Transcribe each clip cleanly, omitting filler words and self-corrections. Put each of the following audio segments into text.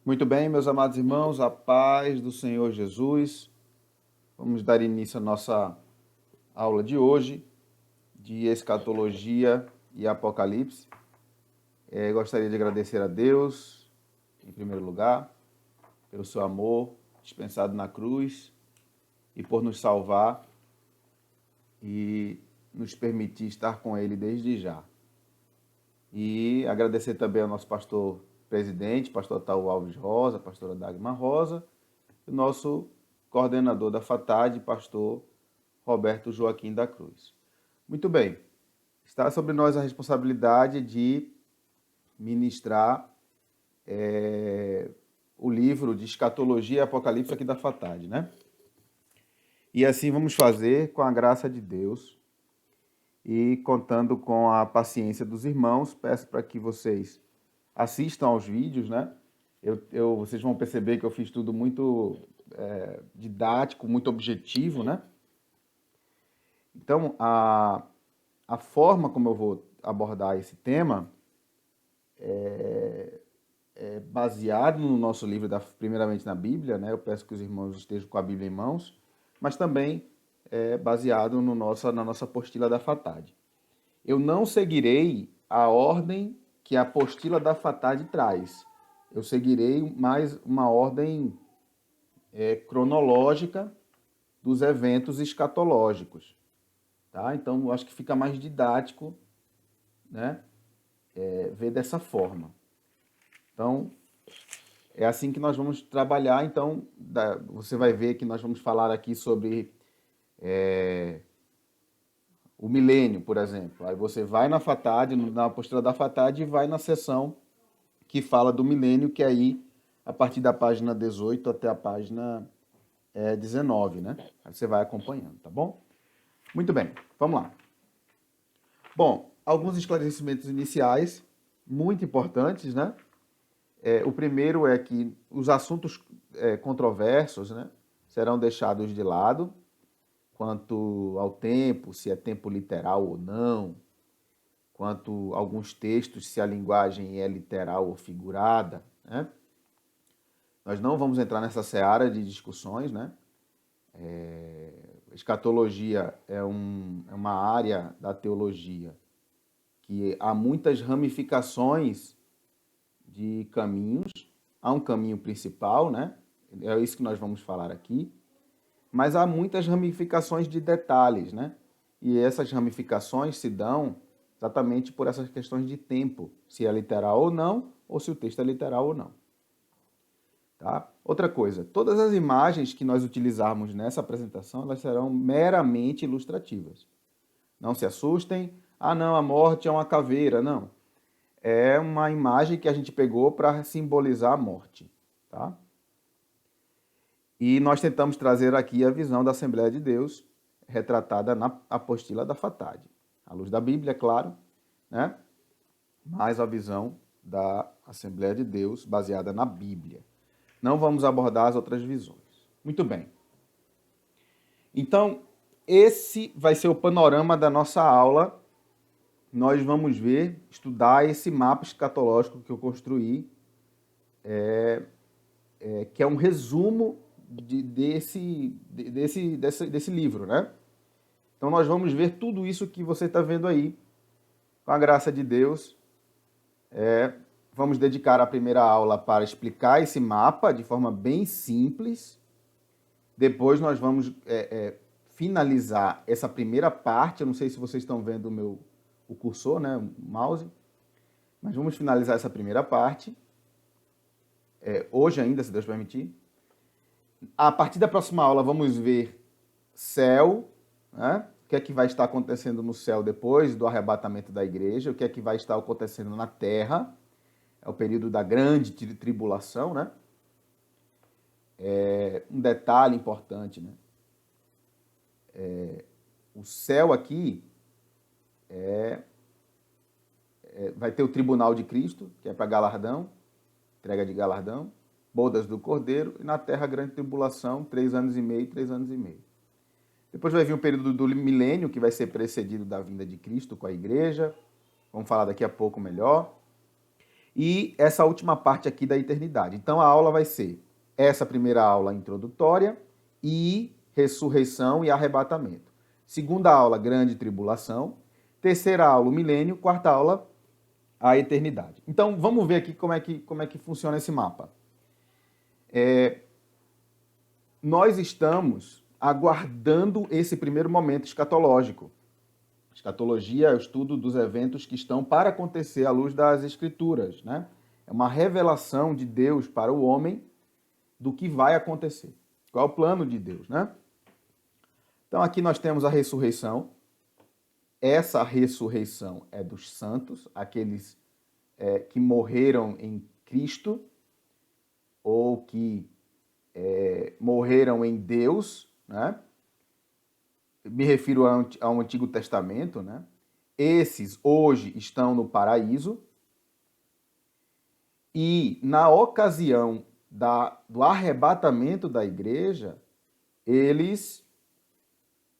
Muito bem, meus amados irmãos, a paz do Senhor Jesus. Vamos dar início à nossa aula de hoje, de escatologia e apocalipse. Gostaria de agradecer a Deus, em primeiro lugar, pelo seu amor dispensado na cruz e por nos salvar e nos permitir estar com Ele desde já. E agradecer também ao nosso pastor presidente, pastor Ataú Alves Rosa, pastora Dagmar Rosa, e o nosso coordenador da FATAD, pastor Roberto Joaquim da Cruz. Muito bem, está sobre nós a responsabilidade de ministrar o livro de Escatologia e Apocalipse aqui da FATAD, né? E assim vamos fazer com a graça de Deus e contando com a paciência dos irmãos. Peço para que vocês assistam aos vídeos, né? Vocês vão perceber que eu fiz tudo muito didático, muito objetivo, né? Então, a forma como eu vou abordar esse tema é baseado no nosso livro, primeiramente na Bíblia, né? Eu peço que os irmãos estejam com a Bíblia em mãos, mas também é baseado na nossa apostila da FATAD. Eu não seguirei a ordem que a apostila da FATAD traz. Eu seguirei mais uma ordem cronológica dos eventos escatológicos. Tá? Então, eu acho que fica mais didático, né? Ver dessa forma. Então, é assim que nós vamos trabalhar. Então, você vai ver que nós vamos falar aqui sobre o milênio, por exemplo. Aí você vai na FATAD, na apostila da FATAD, e vai na seção que fala do milênio, que é aí, a partir da página 18 até a página 19, né? Aí você vai acompanhando, tá bom? Muito bem, vamos lá. Bom, alguns esclarecimentos iniciais, muito importantes, né? O primeiro é que os assuntos controversos, né, serão deixados de lado, quanto ao tempo, se é tempo literal ou não, quanto a alguns textos, se a linguagem é literal ou figurada, né? Nós não vamos entrar nessa seara de discussões, né? Escatologia é uma área da teologia que há muitas ramificações de caminhos. Há um caminho principal, né? É isso que nós vamos falar aqui. Mas há muitas ramificações de detalhes, né? E essas ramificações se dão exatamente por essas questões de tempo, se é literal ou não, ou se o texto é literal ou não. Tá? Outra coisa, todas as imagens que nós utilizarmos nessa apresentação, elas serão meramente ilustrativas. Não se assustem, não, a morte é uma caveira, não. É uma imagem que a gente pegou para simbolizar a morte, tá? E nós tentamos trazer aqui a visão da Assembleia de Deus, retratada na apostila da FATAD. À luz da Bíblia, é claro, né? Mas a visão da Assembleia de Deus baseada na Bíblia. Não vamos abordar as outras visões. Muito bem. Então, esse vai ser o panorama da nossa aula. Nós vamos ver, estudar esse mapa escatológico que eu construí, que é um resumo desse livro, né? Então nós vamos ver tudo isso que você está vendo aí, com a graça de Deus. Vamos dedicar a primeira aula para explicar esse mapa de forma bem simples. Depois nós vamos finalizar essa primeira parte. Eu não sei se vocês estão vendo o cursor, né, o mouse, mas vamos finalizar essa primeira parte, hoje ainda, se Deus permitir. A partir da próxima aula vamos ver céu, né? O que é que vai estar acontecendo no céu depois do arrebatamento da igreja, o que é que vai estar acontecendo na terra, é o período da grande tribulação, né? Um detalhe importante, né? O céu aqui vai ter o tribunal de Cristo, que é para galardão, entrega de galardão, bodas do Cordeiro, e na terra a grande tribulação, 3 anos e meio, 3 anos e meio. Depois vai vir o período do milênio, que vai ser precedido da vinda de Cristo com a igreja. Vamos falar daqui a pouco melhor. e essa última parte aqui da eternidade. Então a aula vai ser essa primeira aula introdutória e ressurreição e arrebatamento. Segunda aula, grande tribulação. Terceira aula, o milênio. Quarta aula, a eternidade. Então vamos ver aqui como é que funciona esse mapa. Nós estamos aguardando esse primeiro momento escatológico. Escatologia é o estudo dos eventos que estão para acontecer à luz das Escrituras, né? É uma revelação de Deus para o homem do que vai acontecer. Qual é o plano de Deus, né? Então aqui nós temos a ressurreição. Essa ressurreição é dos santos, aqueles que morreram em Cristo ou que morreram em Deus, né? Me refiro ao Antigo Testamento, né? Esses hoje estão no paraíso e na ocasião do arrebatamento da igreja, eles,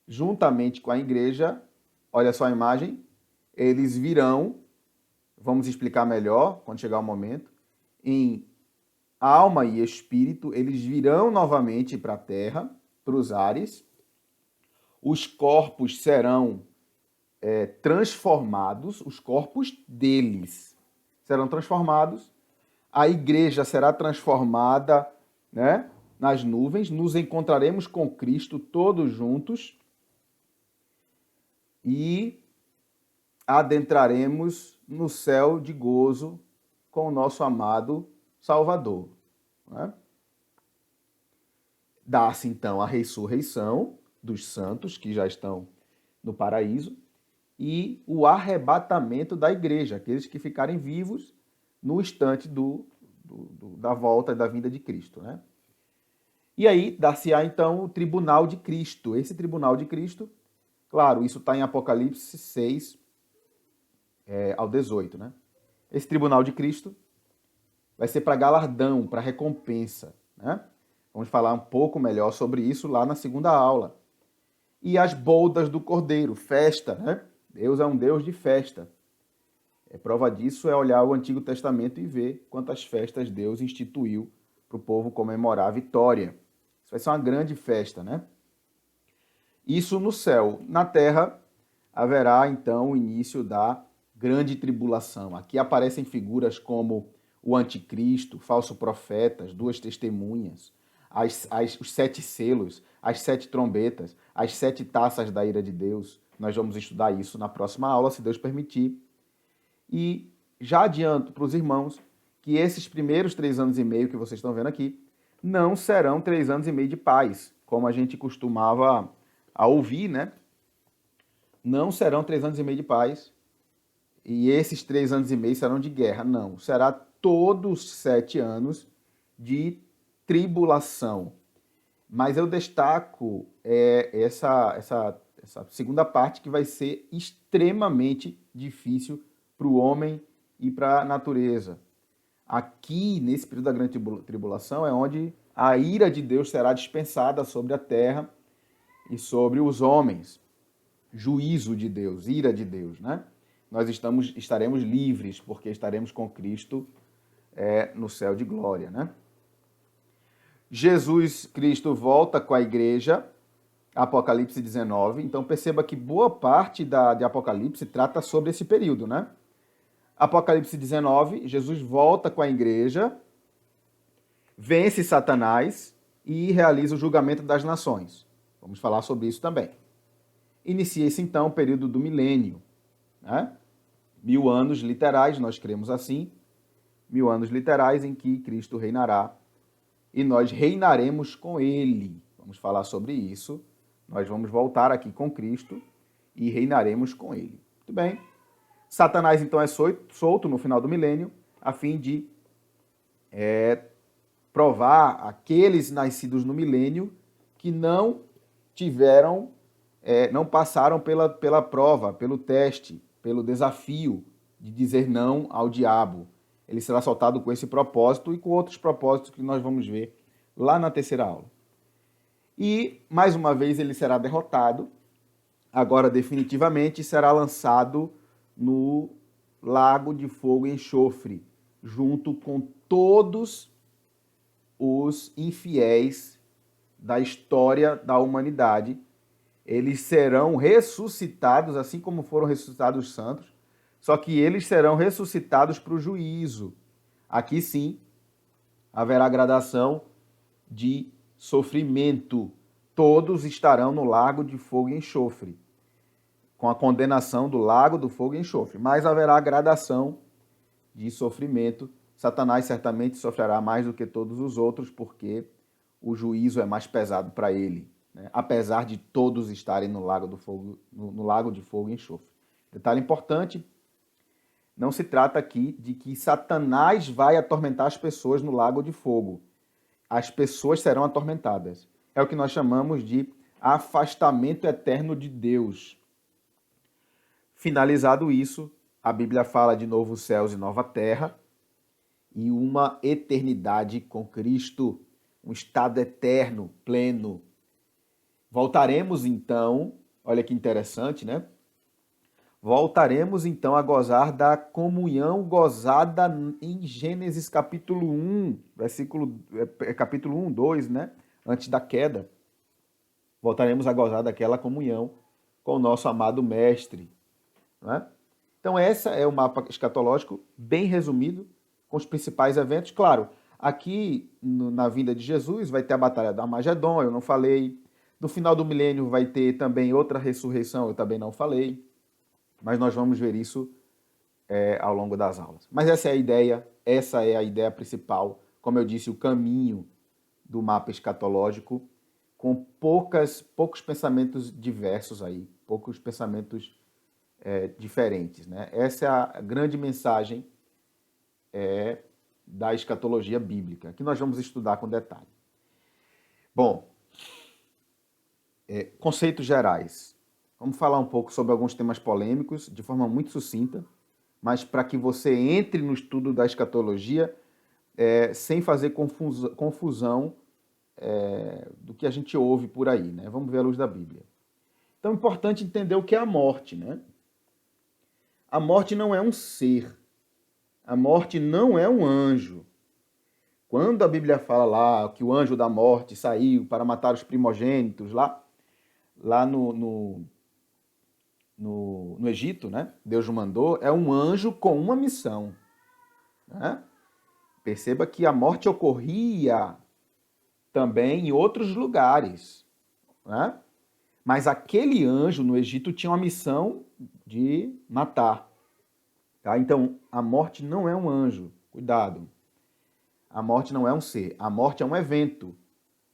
juntamente com a igreja, olha só a imagem, eles virão, vamos explicar melhor quando chegar o momento, em alma e espírito, eles virão novamente para a terra, para os ares. Os corpos serão transformados, os corpos deles serão transformados, a igreja será transformada, né, nas nuvens, nos encontraremos com Cristo todos juntos e adentraremos no céu de gozo com o nosso amado Salvador. Né? Dá-se então a ressurreição dos santos que já estão no paraíso e o arrebatamento da igreja, aqueles que ficarem vivos no instante da volta e da vinda de Cristo. Né? E aí dar-se-á então o tribunal de Cristo. Esse tribunal de Cristo, claro, isso está em Apocalipse 6 ao 18. Né? Esse tribunal de Cristo vai ser para galardão, para recompensa. Né? Vamos falar um pouco melhor sobre isso lá na segunda aula. E as bodas do Cordeiro, festa, né? Deus é um Deus de festa. Prova disso é olhar o Antigo Testamento e ver quantas festas Deus instituiu para o povo comemorar a vitória. Isso vai ser uma grande festa, né? Isso no céu. Na terra haverá, então, o início da grande tribulação. Aqui aparecem figuras como o anticristo, falso profeta, as duas testemunhas, os 7 selos, as 7 trombetas, as 7 taças da ira de Deus. Nós vamos estudar isso na próxima aula, se Deus permitir. E já adianto para os irmãos que esses primeiros 3 anos e meio que vocês estão vendo aqui não serão 3 anos e meio de paz, como a gente costumava ouvir, né? Não serão 3 anos e meio de paz e esses 3 anos e meio serão de guerra. Não, será todos 7 anos de tribulação. Mas eu destaco essa segunda parte que vai ser extremamente difícil para o homem e para a natureza. Aqui, nesse período da grande tribulação, é onde a ira de Deus será dispensada sobre a terra e sobre os homens. Juízo de Deus, ira de Deus, né? Nós estaremos livres, porque estaremos com Cristo no céu de glória, né? Jesus Cristo volta com a igreja, Apocalipse 19. Então perceba que boa parte de Apocalipse trata sobre esse período, né? Apocalipse 19, Jesus volta com a igreja, vence Satanás e realiza o julgamento das nações. Vamos falar sobre isso também. Inicia-se então o período do milênio, né? 1000 anos literais, nós cremos assim, 1000 anos literais em que Cristo reinará e nós reinaremos com ele. Vamos falar sobre isso. Nós vamos voltar aqui com Cristo e reinaremos com ele. Muito bem. Satanás, então, é solto no final do milênio, a fim de provar aqueles nascidos no milênio que não tiveram, não passaram pela prova, pelo teste, pelo desafio de dizer não ao diabo. Ele será soltado com esse propósito e com outros propósitos que nós vamos ver lá na terceira aula. E, mais uma vez, ele será derrotado, agora definitivamente será lançado no lago de fogo e enxofre, junto com todos os infiéis da história da humanidade. Eles serão ressuscitados, assim como foram ressuscitados os santos, só que eles serão ressuscitados para o juízo. Aqui sim haverá gradação de sofrimento. Todos estarão no lago de fogo e enxofre, com a condenação do lago do fogo e enxofre. Mas haverá gradação de sofrimento. Satanás certamente sofrerá mais do que todos os outros, porque o juízo é mais pesado para ele, né? Apesar de todos estarem no lago do fogo, no lago de fogo e enxofre. Detalhe importante: não se trata aqui de que Satanás vai atormentar as pessoas no lago de fogo. As pessoas serão atormentadas. É o que nós chamamos de afastamento eterno de Deus. Finalizado isso, a Bíblia fala de novos céus e nova terra e uma eternidade com Cristo, um estado eterno, pleno. Voltaremos então, olha que interessante, né? Voltaremos então a gozar da comunhão gozada em Gênesis capítulo 1, capítulo 1, 2, né? Antes da queda. Voltaremos a gozar daquela comunhão com o nosso amado Mestre, né? Então, essa é o mapa escatológico, bem resumido, com os principais eventos. Claro, aqui na vinda de Jesus vai ter a Batalha do Armagedon, eu não falei. No final do milênio vai ter também outra ressurreição, eu também não falei. Mas nós vamos ver isso ao longo das aulas. Mas essa é a ideia principal. Como eu disse, o caminho do mapa escatológico, com poucos pensamentos diversos aí, poucos pensamentos diferentes, né? Essa é a grande mensagem da escatologia bíblica, que nós vamos estudar com detalhe. Bom, conceitos gerais. Vamos falar um pouco sobre alguns temas polêmicos, de forma muito sucinta, mas para que você entre no estudo da escatologia sem fazer confusão do que a gente ouve por aí, né? Vamos ver à luz da Bíblia. Então é importante entender o que é a morte, né? A morte não é um ser. A morte não é um anjo. Quando a Bíblia fala lá que o anjo da morte saiu para matar os primogênitos lá no Egito, né? Deus o mandou, é um anjo com uma missão, né? Perceba que a morte ocorria também em outros lugares, né? Mas aquele anjo no Egito tinha uma missão de matar. Tá? Então, a morte não é um anjo. Cuidado. A morte não é um ser. A morte é um evento.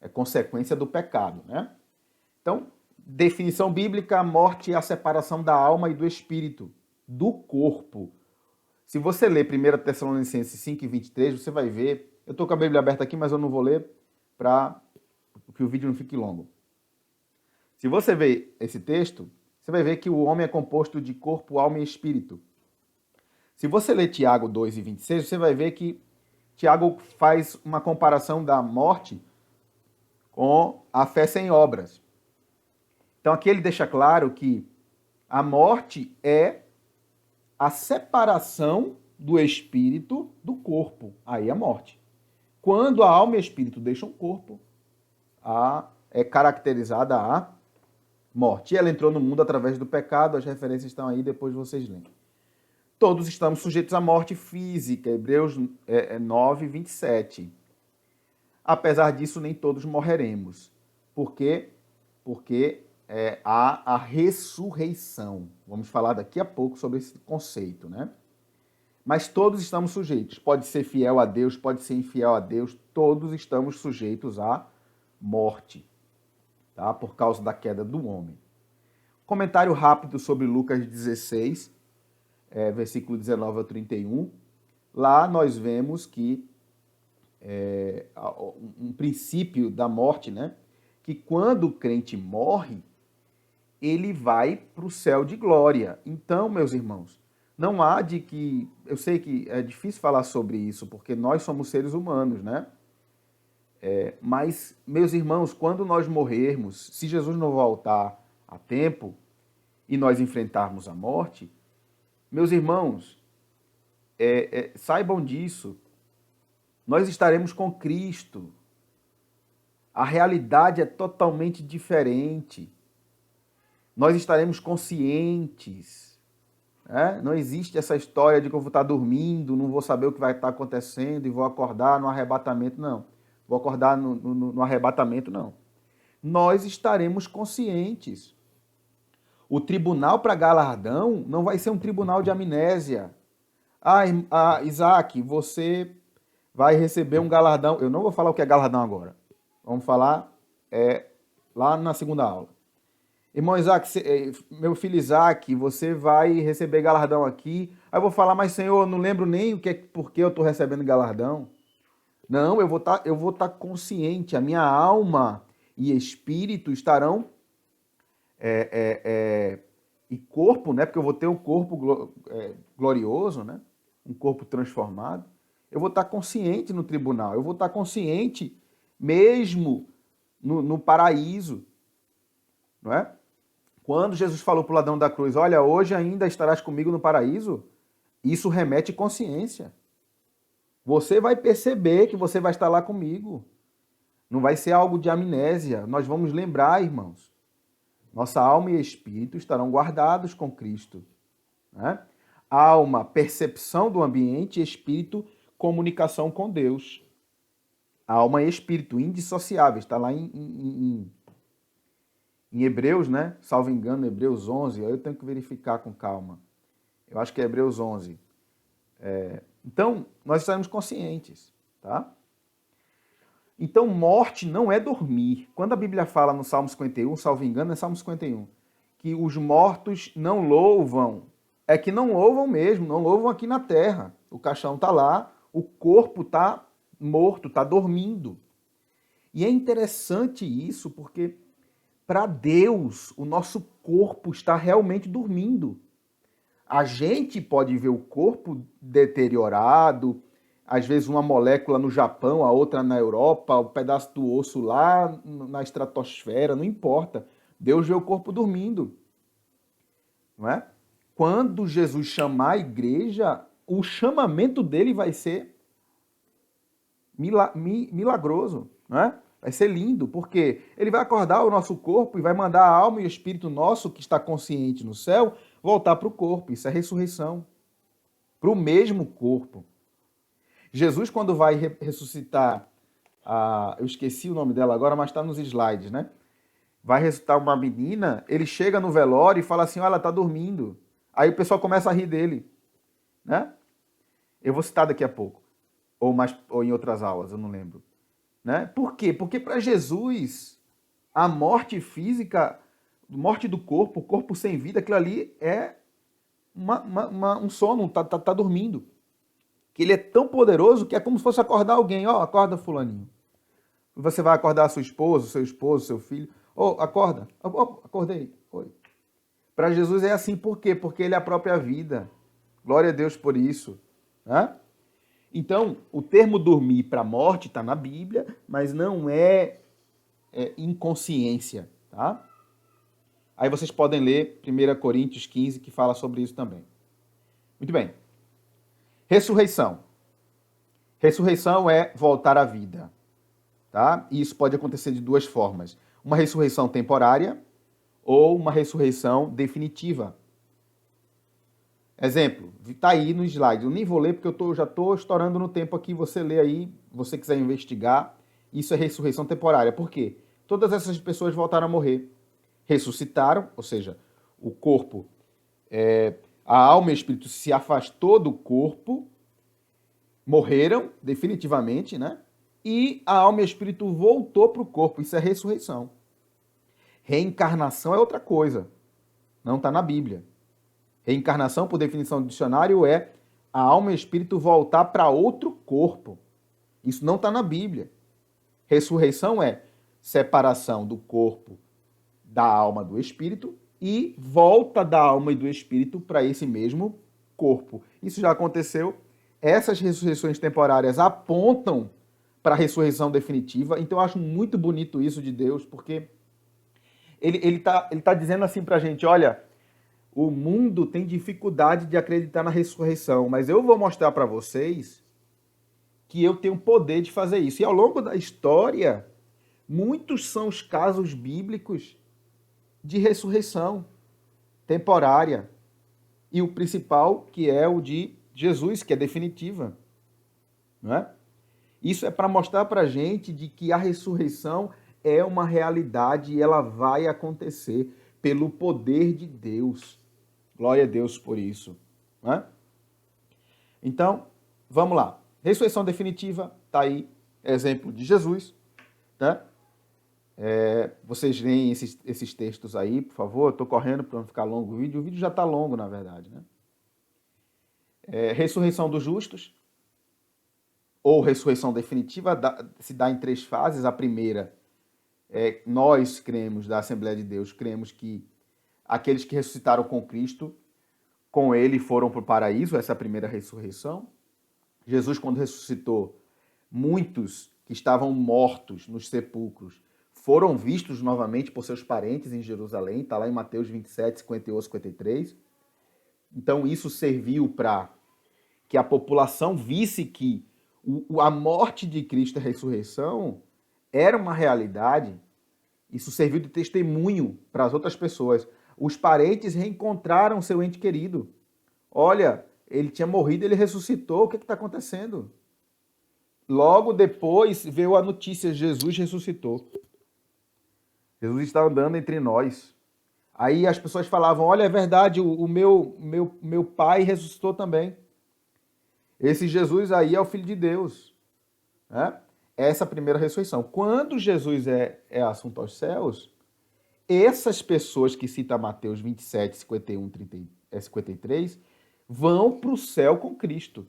É consequência do pecado, né? Então, definição bíblica: a morte é a separação da alma e do espírito, do corpo. Se você ler 1 Tessalonicenses 5 e 23, você vai ver... Eu estou com a Bíblia aberta aqui, mas eu não vou ler para que o vídeo não fique longo. Se você ver esse texto, você vai ver que o homem é composto de corpo, alma e espírito. Se você ler Tiago 2 e 26, você vai ver que Tiago faz uma comparação da morte com a fé sem obras. Então aqui ele deixa claro que a morte é a separação do espírito do corpo. Aí é a morte. Quando a alma e o espírito deixam o corpo, é caracterizada a morte. E ela entrou no mundo através do pecado, as referências estão aí, depois vocês leem. Todos estamos sujeitos à morte física, Hebreus 9, 27. Apesar disso, nem todos morreremos. Por quê? Porque há a ressurreição. Vamos falar daqui a pouco sobre esse conceito, né? Mas todos estamos sujeitos. Pode ser fiel a Deus, pode ser infiel a Deus, todos estamos sujeitos à morte, tá? Por causa da queda do homem. Comentário rápido sobre Lucas 16, versículo 19 ao 31. Lá nós vemos que um princípio da morte, né? Que quando o crente morre, ele vai para o céu de glória. Então, meus irmãos, não há de que... Eu sei que é difícil falar sobre isso, porque nós somos seres humanos, né? Mas, meus irmãos, quando nós morrermos, se Jesus não voltar a tempo e nós enfrentarmos a morte, meus irmãos, saibam disso. Nós estaremos com Cristo. A realidade é totalmente diferente. Nós estaremos conscientes. Né? Não existe essa história de que eu vou estar dormindo, não vou saber o que vai estar acontecendo e vou acordar no arrebatamento, não. Vou acordar no arrebatamento, não. Nós estaremos conscientes. O tribunal para galardão não vai ser um tribunal de amnésia. Isaac, você vai receber um galardão. Eu não vou falar o que é galardão agora. Vamos falar lá na segunda aula. Irmão Isaac, meu filho Isaac, você vai receber galardão aqui. Aí eu vou falar, mas Senhor, eu não lembro nem por que eu estou recebendo galardão. Não, eu vou estar consciente. A minha alma e espírito estarão e corpo, né? Porque eu vou ter um corpo glorioso, né? Um corpo transformado. Eu vou estar consciente no tribunal. Eu vou estar consciente mesmo no paraíso, não é? Quando Jesus falou para o ladrão da cruz, olha, hoje ainda estarás comigo no paraíso, isso remete consciência. Você vai perceber que você vai estar lá comigo. Não vai ser algo de amnésia. Nós vamos lembrar, irmãos. Nossa alma e espírito estarão guardados com Cristo. Né? Alma, percepção do ambiente, espírito, comunicação com Deus. Alma e espírito, indissociáveis. Está lá em Hebreus, né? Salvo engano, Hebreus 11. Eu tenho que verificar com calma. Eu acho que é Hebreus 11. Então, nós estaremos conscientes, tá? Então, morte não é dormir. Quando a Bíblia fala no Salmo 51, salvo engano, é Salmo 51, que os mortos não louvam, é que não louvam mesmo, não louvam aqui na terra. O caixão está lá, o corpo está morto, está dormindo. E é interessante isso, porque para Deus, o nosso corpo está realmente dormindo. A gente pode ver o corpo deteriorado, às vezes uma molécula no Japão, a outra na Europa, um pedaço do osso lá na estratosfera, não importa. Deus vê o corpo dormindo. Não é? Quando Jesus chamar a igreja, o chamamento dele vai ser milagroso, não é? Vai ser lindo, porque ele vai acordar o nosso corpo e vai mandar a alma e o espírito nosso, que está consciente no céu, voltar para o corpo. Isso é ressurreição. Para o mesmo corpo. Jesus, quando vai ressuscitar, eu esqueci o nome dela agora, mas está nos slides, né? Vai ressuscitar uma menina, ele chega no velório e fala assim, olha, ela está dormindo. Aí o pessoal começa a rir dele, né? Eu vou citar daqui a pouco, ou em outras aulas, eu não lembro. Né? Por quê? Porque para Jesus, a morte física, morte do corpo, o corpo sem vida, aquilo ali é um sono, tá dormindo. Que ele é tão poderoso que é como se fosse acordar alguém. Ó, acorda fulaninho. Você vai acordar a sua esposa, seu esposo, seu filho. Acorda. Acordei. Oi. Para Jesus é assim, por quê? Porque ele é a própria vida. Glória a Deus por isso. Né? Então, o termo dormir para a morte está na Bíblia, mas não é inconsciência. Tá? Aí vocês podem ler 1 Coríntios 15, que fala sobre isso também. Muito bem. Ressurreição. Ressurreição é voltar à vida. Tá? E isso pode acontecer de duas formas. Uma ressurreição temporária ou uma ressurreição definitiva. Exemplo, está aí no slide. Eu nem vou ler porque eu já estou estourando no tempo aqui. Você lê aí, você quiser investigar. Isso é ressurreição temporária. Por quê? Todas essas pessoas voltaram a morrer. Ressuscitaram, ou seja, o corpo, a alma e o espírito se afastou do corpo, morreram definitivamente, né? E a alma e o espírito voltou para o corpo. Isso é ressurreição. Reencarnação é outra coisa. Não está na Bíblia. Reencarnação, por definição do dicionário, é a alma e o espírito voltar para outro corpo. Isso não está na Bíblia. Ressurreição é separação do corpo da alma do espírito e volta da alma e do espírito para esse mesmo corpo. Isso já aconteceu. Essas ressurreições temporárias apontam para a ressurreição definitiva. Então eu acho muito bonito isso de Deus, porque ele tá dizendo assim para a gente, olha, o mundo tem dificuldade de acreditar na ressurreição, mas eu vou mostrar para vocês que eu tenho poder de fazer isso. E ao longo da história, muitos são os casos bíblicos de ressurreição temporária. E o principal, que é o de Jesus, que é definitiva. Não é? Isso é para mostrar para a gente de que a ressurreição é uma realidade e ela vai acontecer pelo poder de Deus. Glória a Deus por isso. Não é? Então, vamos lá. Ressurreição definitiva, está aí, exemplo de Jesus. Né? Vocês leem esses textos aí, por favor. Eu estou correndo para não ficar longo o vídeo já está longo, na verdade. Né? Ressurreição dos justos, ou ressurreição definitiva, se dá em 3 fases. A primeira, nós cremos, da Assembleia de Deus, cremos que aqueles que ressuscitaram com Cristo, com ele foram para o paraíso, essa é a primeira ressurreição. Jesus, quando ressuscitou, muitos que estavam mortos nos sepulcros foram vistos novamente por seus parentes em Jerusalém, está lá em Mateus 27, 58, 53. Então, isso serviu para que a população visse que a morte de Cristo e a ressurreição era uma realidade. Isso serviu de testemunho para as outras pessoas. Os parentes reencontraram seu ente querido. Olha, ele tinha morrido, ele ressuscitou, o que está acontecendo? Logo depois veio a notícia, Jesus ressuscitou. Jesus está andando entre nós. Aí as pessoas falavam, olha, é verdade, o meu pai ressuscitou também. Esse Jesus aí é o Filho de Deus. Né? Essa é a primeira ressurreição. Quando Jesus é assunto aos céus, essas pessoas que cita Mateus 27, 51, 53, vão para o céu com Cristo.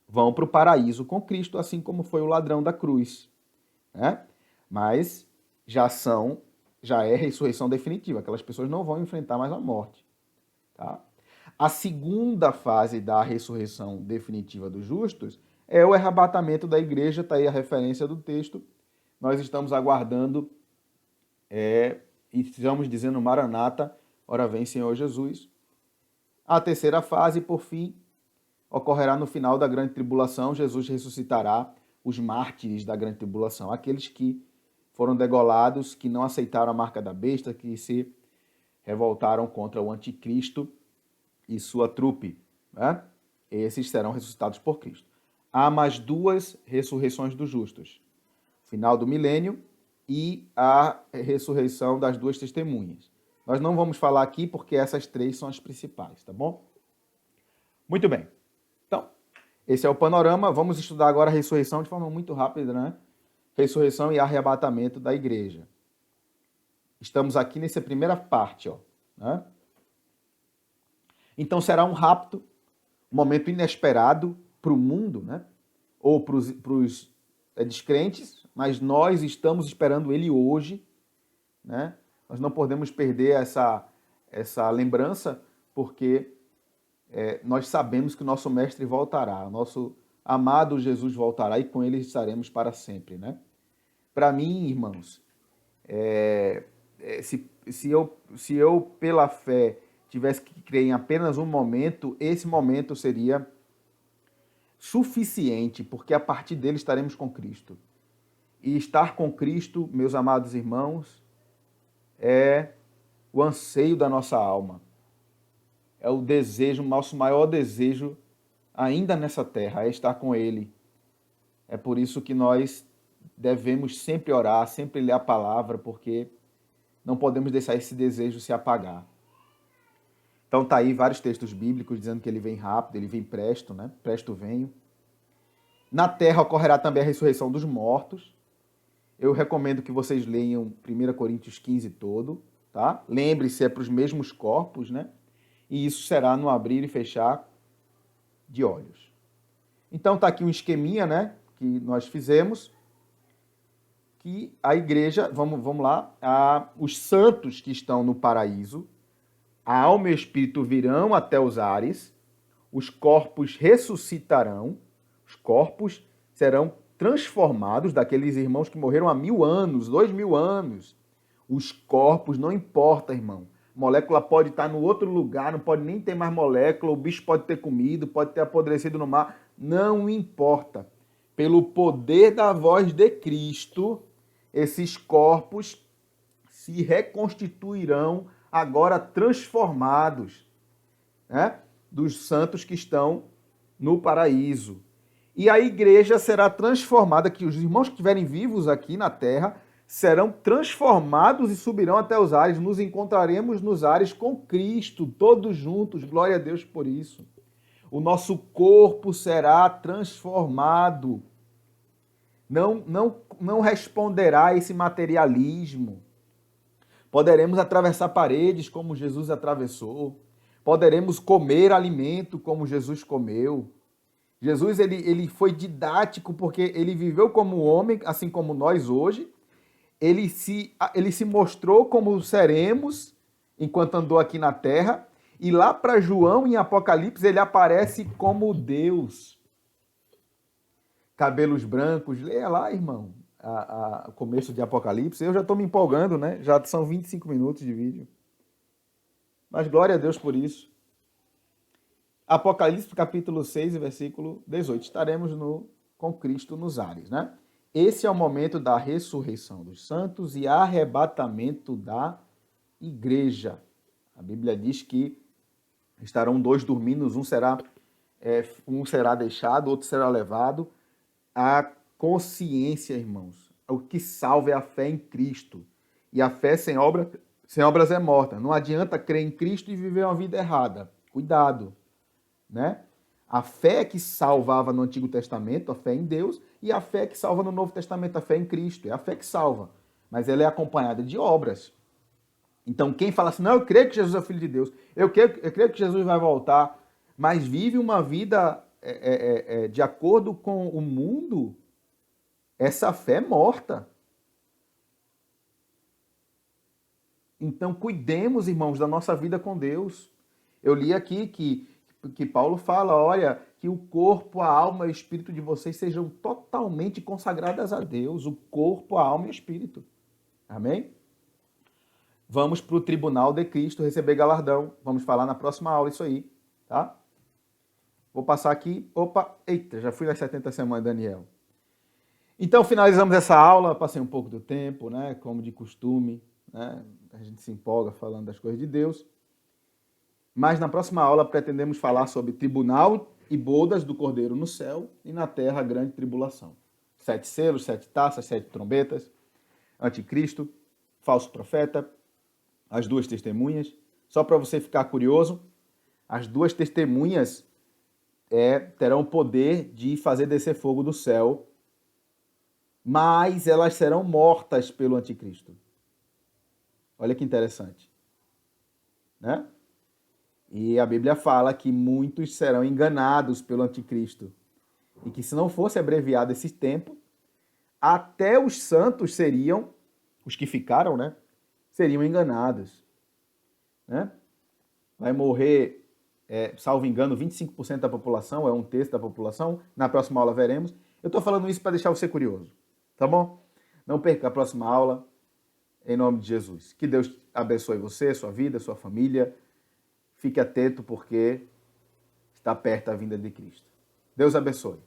Vão para o paraíso com Cristo, assim como foi o ladrão da cruz. Né? Mas já é ressurreição definitiva. Aquelas pessoas não vão enfrentar mais a morte. Tá? A segunda fase da ressurreição definitiva dos justos é o arrebatamento da igreja, está aí a referência do texto. Nós estamos aguardando e estamos dizendo, Maranata, ora vem Senhor Jesus. A terceira fase, por fim, ocorrerá no final da grande tribulação. Jesus ressuscitará os mártires da grande tribulação, aqueles que foram degolados, que não aceitaram a marca da besta, que se revoltaram contra o anticristo e sua trupe. Né? Esses serão ressuscitados por Cristo. Há mais 2 ressurreições dos justos. Final do milênio e a ressurreição das 2 testemunhas. Nós não vamos falar aqui porque essas 3 são as principais, tá bom? Muito bem. Então, esse é o panorama. Vamos estudar agora a ressurreição de forma muito rápida, né? Ressurreição e arrebatamento da igreja. Estamos aqui nessa primeira parte, ó, né? Então será um rapto, um momento inesperado para o mundo, né? Ou para os descrentes, mas nós estamos esperando ele hoje, né? Nós não podemos perder essa lembrança, porque nós sabemos que o nosso mestre voltará, o nosso amado Jesus voltará e com ele estaremos para sempre, né? Para mim, irmãos, se eu pela fé tivesse que crer em apenas um momento, esse momento seria suficiente, porque a partir dele estaremos com Cristo. E estar com Cristo, meus amados irmãos, é o anseio da nossa alma. É o desejo, o nosso maior desejo ainda nessa terra, é estar com Ele. É por isso que nós devemos sempre orar, sempre ler a palavra, porque não podemos deixar esse desejo se apagar. Então tá aí vários textos bíblicos dizendo que ele vem rápido, ele vem presto, né? Presto venho. Na terra ocorrerá também a ressurreição dos mortos. Eu recomendo que vocês leiam 1 Coríntios 15 todo, tá? Lembre-se, é para os mesmos corpos, né? E isso será no abrir e fechar de olhos. Então tá aqui um esqueminha, né? Que nós fizemos. Que a igreja, vamos lá, os santos que estão no paraíso, a alma e o espírito virão até os ares, os corpos ressuscitarão, os corpos serão transformados daqueles irmãos que morreram há 1000 anos, 2000 anos. Os corpos, não importa, irmão, molécula pode estar no outro lugar, não pode nem ter mais molécula, o bicho pode ter comido, pode ter apodrecido no mar, não importa. Pelo poder da voz de Cristo, esses corpos se reconstituirão agora transformados, né, dos santos que estão no paraíso. E a igreja será transformada, que os irmãos que estiverem vivos aqui na terra serão transformados e subirão até os ares. Nos encontraremos nos ares com Cristo, todos juntos. Glória a Deus por isso. O nosso corpo será transformado. Não responderá a esse materialismo. Poderemos atravessar paredes como Jesus atravessou. Poderemos comer alimento como Jesus comeu. Jesus ele foi didático porque ele viveu como homem, assim como nós hoje. Ele se mostrou como seremos enquanto andou aqui na terra. E lá para João, em Apocalipse, ele aparece como Deus. Cabelos brancos. Leia lá, irmão, o começo de Apocalipse. Eu já estou me empolgando, né? Já são 25 minutos de vídeo. Mas glória a Deus por isso. Apocalipse capítulo 6, versículo 18. Estaremos com Cristo nos ares, né? Esse é o momento da ressurreição dos santos e arrebatamento da igreja. A Bíblia diz que estarão dois dormindo, um será deixado, outro será levado. A consciência, irmãos, o que salva é a fé em Cristo. E a fé sem obras é morta. Não adianta crer em Cristo e viver uma vida errada. Cuidado, né? A fé que salvava no Antigo Testamento, a fé em Deus, e a fé que salva no Novo Testamento, a fé em Cristo. É a fé que salva, mas ela é acompanhada de obras. Então, quem fala assim, não, eu creio que Jesus é o Filho de Deus, eu creio que Jesus vai voltar, mas vive uma vida de acordo com o mundo, essa fé é morta. Então, cuidemos, irmãos, da nossa vida com Deus. Eu li aqui que Paulo fala, olha, que o corpo, a alma e o espírito de vocês sejam totalmente consagradas a Deus. O corpo, a alma e o espírito. Amém? Vamos para o tribunal de Cristo receber galardão. Vamos falar na próxima aula isso aí, tá? Vou passar aqui. Opa, eita, já fui nas 70 semanas, Daniel. Então, finalizamos essa aula. Passei um pouco do tempo, né? Como de costume, né? A gente se empolga falando das coisas de Deus. Mas na próxima aula pretendemos falar sobre tribunal e bodas do Cordeiro no céu e na terra a grande tribulação. 7 selos, 7 taças, 7 trombetas, anticristo, falso profeta, as duas testemunhas. Só para você ficar curioso, as duas testemunhas terão o poder de fazer descer fogo do céu, mas elas serão mortas pelo anticristo. Olha que interessante, né? E a Bíblia fala que muitos serão enganados pelo anticristo. E que se não fosse abreviado esse tempo, até os santos seriam, os que ficaram, né? Seriam enganados. Né? Vai morrer, salvo engano, 25% da população, é um terço da população. Na próxima aula veremos. Eu estou falando isso para deixar você curioso. Tá bom? Não perca a próxima aula, em nome de Jesus. Que Deus abençoe você, sua vida, sua família. Fique atento porque está perto a vinda de Cristo. Deus abençoe.